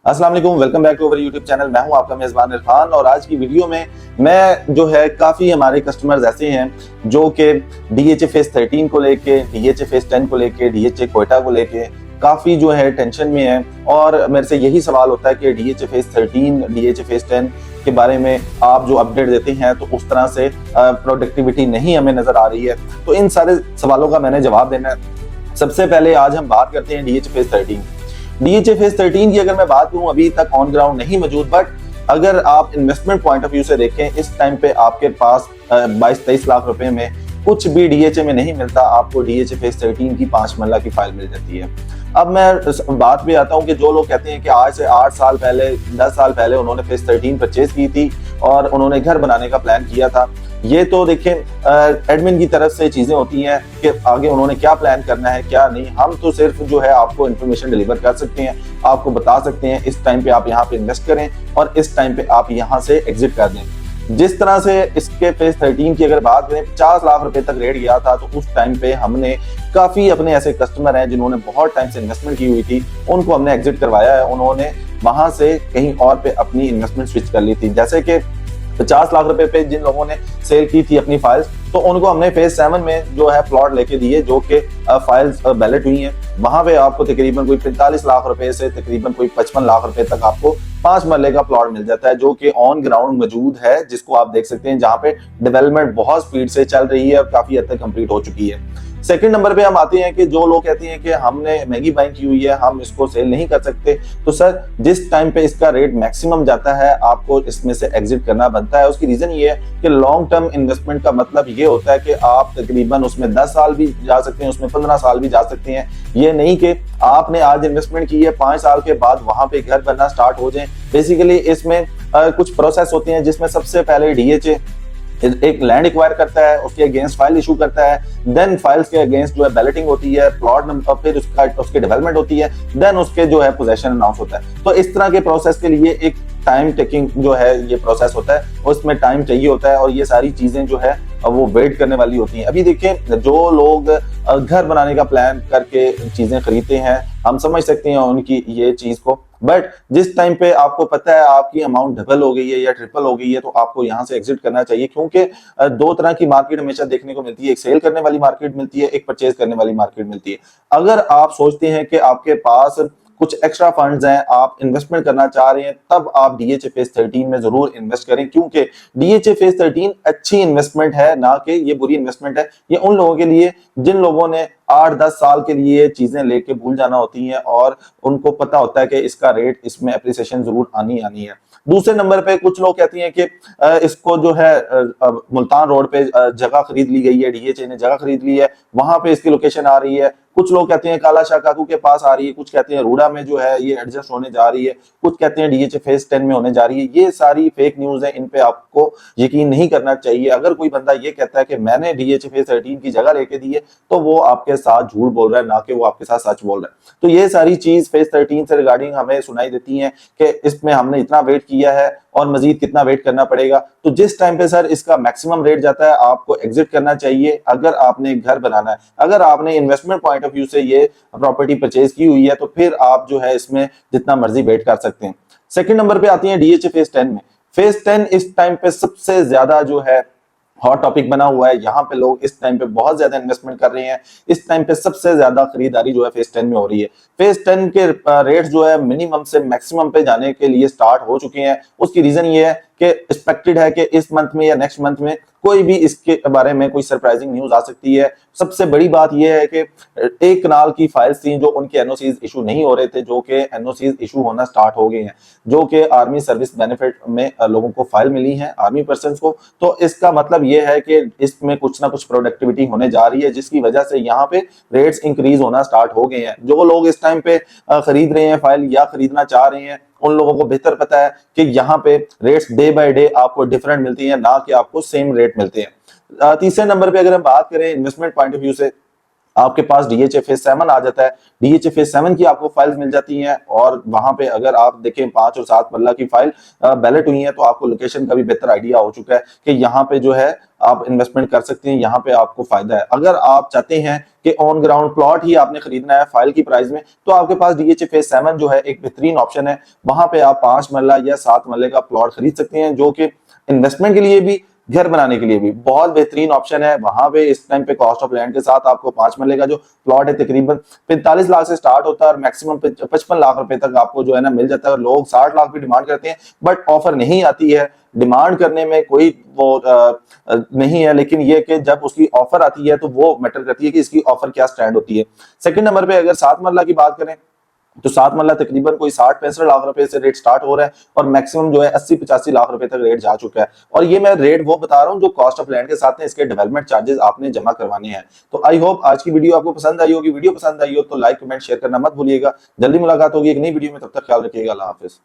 अस्सलाम वालेकुम, welcome back to our YouTube channel. मैं हूं आपका मेजबान इरफान और आज की वीडियो में मैं जो है काफ़ी हमारे कस्टमर्स ऐसे हैं जो कि DHA फेज 13 को लेके, DHA फेज 10 को लेके, DHA क्वेटा को लेके काफ़ी जो है टेंशन में है और मेरे से यही सवाल होता है कि DHA फेज 13, DHA फेज 10 के बारे में आप जो अपडेट देते हैं तो उस तरह से प्रोडक्टिविटी नहीं हमें नज़र आ रही है। तो इन सारे सवालों का मैंने जवाब देना है। सबसे पहले आज हम बात करते हैं DHA फेज 13। DHA फेज 13 की अगर मैं बात करूं, अभी तक ऑन ग्राउंड नहीं मौजूद, बट अगर आप इन्वेस्टमेंट पॉइंट ऑफ व्यू से देखें, इस टाइम पे आपके पास 22-23 लाख रुपए में कुछ भी DHA में नहीं मिलता, आपको DHA फेज 13 की 5 मरला की फाइल मिल जाती है। अब मैं बात पे आता हूँ कि जो लोग कहते हैं कि आज से 8 साल पहले, 10 साल पहले उन्होंने फेज 13 परचेज की थी और उन्होंने घर बनाने का प्लान किया था, ये तो देखें एडमिन की तरफ से चीजें होती हैं कि आगे उन्होंने क्या प्लान करना है क्या नहीं। हम तो सिर्फ जो है आपको इन्फॉर्मेशन डिलीवर कर सकते हैं, आपको बता सकते हैं इस टाइम पे आप यहाँ पे इन्वेस्ट करें और इस टाइम पे आप यहाँ से एग्जिट कर दें। जिस तरह से इसके फेज 13 की अगर बात करें, 50 लाख रुपए तक रेट गया था, तो उस टाइम पे हमने काफी अपने ऐसे कस्टमर हैं जिन्होंने बहुत टाइम से इन्वेस्टमेंट की हुई थी, उनको हमने एग्जिट करवाया है। उन्होंने वहां से कहीं और पे अपनी इन्वेस्टमेंट स्विच कर ली थी। जैसे कि 50 लाख रुपए पे जिन लोगों ने सेल की थी अपनी फाइल्स, तो उनको हमने फेज 7 में जो है प्लॉट लेके दिए, जो कि फाइल्स बैलेट हुई हैं। वहां पे आपको तकरीबन कोई 45 लाख रुपए से तकरीबन कोई 55 लाख रुपए तक आपको 5 मरले का प्लॉट मिल जाता है, जो कि ऑन ग्राउंड मौजूद है, जिसको आप देख सकते हैं, जहां पे डेवलपमेंट बहुत स्पीड से चल रही है और काफी हद तक कंप्लीट हो चुकी है। सेकंड नंबर पे हम आते हैं कि जो लोग कहते हैं कि हमने महंगी बाइंग की हुई है, हम इसको सेल नहीं कर सकते, तो सर जिस टाइम पे इसका रेट मैक्सिमम जाता है आपको इसमें से एग्जिट करना बनता है। उसकी रीजन ये है कि लॉन्ग टर्म इन्वेस्टमेंट का मतलब ये होता है कि आप तकरीबन उसमें 10 साल भी जा सकते हैं, उसमें 15 साल भी जा सकते हैं। ये नहीं कि आपने आज इन्वेस्टमेंट की है, 5 साल के बाद वहां पे घर बनना स्टार्ट हो जाए। बेसिकली इसमें कुछ प्रोसेस होते हैं, जिसमें सबसे पहले DHA एक लैंड एक्वायर करता है, उसके अगेंस्ट फाइल इशू करता है, देन फाइल्स के अगेंस्ट जो है बैलेटिंग होती है, प्लॉट नंबर, फिर उसकी डेवलपमेंट होती है, देन उसके जो है पोजेशन अनाउंस होता है। तो इस तरह के प्रोसेस के लिए एक टाइम टेकिंग जो है ये प्रोसेस होता है, उसमें टाइम चाहिए होता है और ये सारी चीजें जो है वो वेट करने वाली होती हैं। अभी देखिए, जो लोग घर बनाने का प्लान करके चीजें खरीदते हैं, हम समझ सकते हैं उनकी ये चीज को, बट जिस टाइम पे आपको पता है आपकी अमाउंट डबल हो गई है या ट्रिपल हो गई है, तो आपको यहाँ से एग्जिट करना चाहिए। क्योंकि दो तरह की मार्केट हमेशा देखने को मिलती है, एक सेल करने वाली मार्केट मिलती है, एक परचेज करने वाली मार्केट मिलती है। अगर आप सोचते हैं कि आपके पास कुछ एक्स्ट्रा फंड्स हैं, आप इन्वेस्टमेंट करना चाह रहे हैं, तब आप DHA फेज 13 में जरूर इन्वेस्ट करें, क्योंकि DHA फेज 13 अच्छी इन्वेस्टमेंट है, ना कि ये बुरी इन्वेस्टमेंट है। ये उन लोगों के लिए जिन लोगों ने 8-10 साल के लिए चीजें लेके भूल जाना होती हैं और उनको पता होता है कि इसका रेट, इसमें एप्रिसिएशन जरूर आनी है। दूसरे नंबर पे कुछ लोग कहते हैं कि इसको जो है मुल्तान रोड पे जगह खरीद ली गई है, DHA ने जगह खरीद ली है, वहां पे इसकी लोकेशन आ रही है। कुछ लोग कहते हैं काला शाह काकू के पास आ रही है, कुछ कहते हैं रूड़ा में जो है ये एडजस्ट होने जा रही है, कुछ कहते हैं DHA फेज 10 में होने जा रही है। ये सारी फेक न्यूज है, इन पे आपको यकीन नहीं करना चाहिए। अगर कोई बंदा ये कहता है कि मैंने DHA फेज 13 की जगह लेके दी है, तो वो आपके साथ झूठ बोल रहा है, ना कि वो आपके साथ सच बोल रहा है। तो ये सारी चीज फेज 13 से रिगार्डिंग हमें सुनाई देती है कि इसमें हमने इतना वेट किया है और मजीद कितना वेट करना पड़ेगा। तो जिस टाइम पे सर इसका मैक्सिमम रेट जाता है, आपको एग्जिट करना चाहिए। अगर आपने एक घर बनाना है, अगर आपने इन्वेस्टमेंट पॉइंट ऑफ व्यू से ये प्रॉपर्टी परचेज की हुई है, तो फिर आप जो है इसमें जितना मर्जी वेट कर सकते हैं। सेकंड नंबर पे आती है DHA फेज 10 में। फेज 10 इस टाइम पे सबसे ज्यादा जो है हॉट टॉपिक बना हुआ है। यहाँ पे लोग इस टाइम पे बहुत ज्यादा इन्वेस्टमेंट कर रहे हैं। इस टाइम पे सबसे ज्यादा खरीदारी जो है फेज 10 में हो रही है। फेज 10 के रेट जो है मिनिमम से मैक्सिमम पे जाने के लिए स्टार्ट हो चुके हैं। उसकी रीजन ये है कि एक्सपेक्टेड है कि इस मंथ में या नेक्स्ट मंथ में कोई भी इसके बारे में कोई सरप्राइजिंग न्यूज आ सकती है। सबसे बड़ी बात यह है कि एक कनाल की फाइल्स थी जो उनके एनओसीज इशू नहीं हो रहे थे, जो कि एनओसीज इशू होना स्टार्ट हो गए हैं, जो कि आर्मी सर्विस बेनिफिट में लोगों को फाइल मिली है, आर्मी पर्सन को। तो इसका मतलब यह है कि इसमें कुछ ना कुछ प्रोडक्टिविटी होने जा रही है, जिसकी वजह से यहाँ पे रेट्स इंक्रीज होना स्टार्ट हो गए हैं। जो लोग इस टाइम पे खरीद रहे हैं फाइल या खरीदना चाह रहे हैं, उन लोगों को बेहतर पता है कि यहाँ पे रेट्स डे बाय डे आपको डिफरेंट मिलती है, ना कि आपको सेम रेट मिलते हैं। तीसरे नंबर पे अगर हम बात करें इन्वेस्टमेंट पॉइंट ऑफ व्यू से, आपके पास DHA फेज 7 आ जाता है। DHA फेज 7 की आपको फाइल्स मिल जाती हैं और वहां पे अगर आप देखें 5 और 7 मरला की फाइल बैलेट हुई है तो आपको लोकेशन का भी बेहतर आइडिया हो चुका है कि यहाँ पे जो है आप इन्वेस्टमेंट कर सकते हैं, यहाँ पे आपको फायदा है। अगर आप चाहते हैं कि ऑन ग्राउंड प्लॉट ही आपने खरीदना है फाइल की प्राइस में, तो आपके पास DHA फेज 7 जो है एक बेहतरीन ऑप्शन है। वहां पे आप 5 मरला या 7 मरले का प्लॉट खरीद सकते हैं, जो कि इन्वेस्टमेंट के लिए भी घर बनाने के लिए भी बहुत बेहतरीन ऑप्शन है। वहां पे इस टाइम पे कॉस्ट ऑफ लैंड के साथ आपको 5 मरले का जो प्लॉट है तकरीबन 45 लाख से स्टार्ट होता है और मैक्सिमम 55 लाख रुपए तक आपको जो है ना मिल जाता है। और लोग 60 लाख भी डिमांड करते हैं, बट ऑफर नहीं आती है। डिमांड करने में कोई वो नहीं है, लेकिन ये कि जब उसकी ऑफर आती है तो वो मैटर करती है कि इसकी ऑफर क्या स्टैंड होती है। सेकंड नंबर पे अगर 7 मरला की बात करें तो 7 मरला तकरीबन कोई 60-65 लाख रुपए से रेट स्टार्ट हो रहा है और मैक्सिमम जो है 80-85 लाख रुपए तक रेट जा चुका है। और ये मैं रेट वो बता रहा हूँ जो कॉस्ट ऑफ लैंड के साथ में इसके डेवलपमेंट चार्जेस आपने जमा करवाने हैं। तो आई होप आज की वीडियो आपको पसंद आई होगी। वीडियो पसंद आई हो तो लाइक कमेंट शेयर करना मत भूलिएगा। जल्दी मुलाकात होगी एक नई वीडियो में, तब तक ख्याल रखिएगा। अल्लाह हाफिज।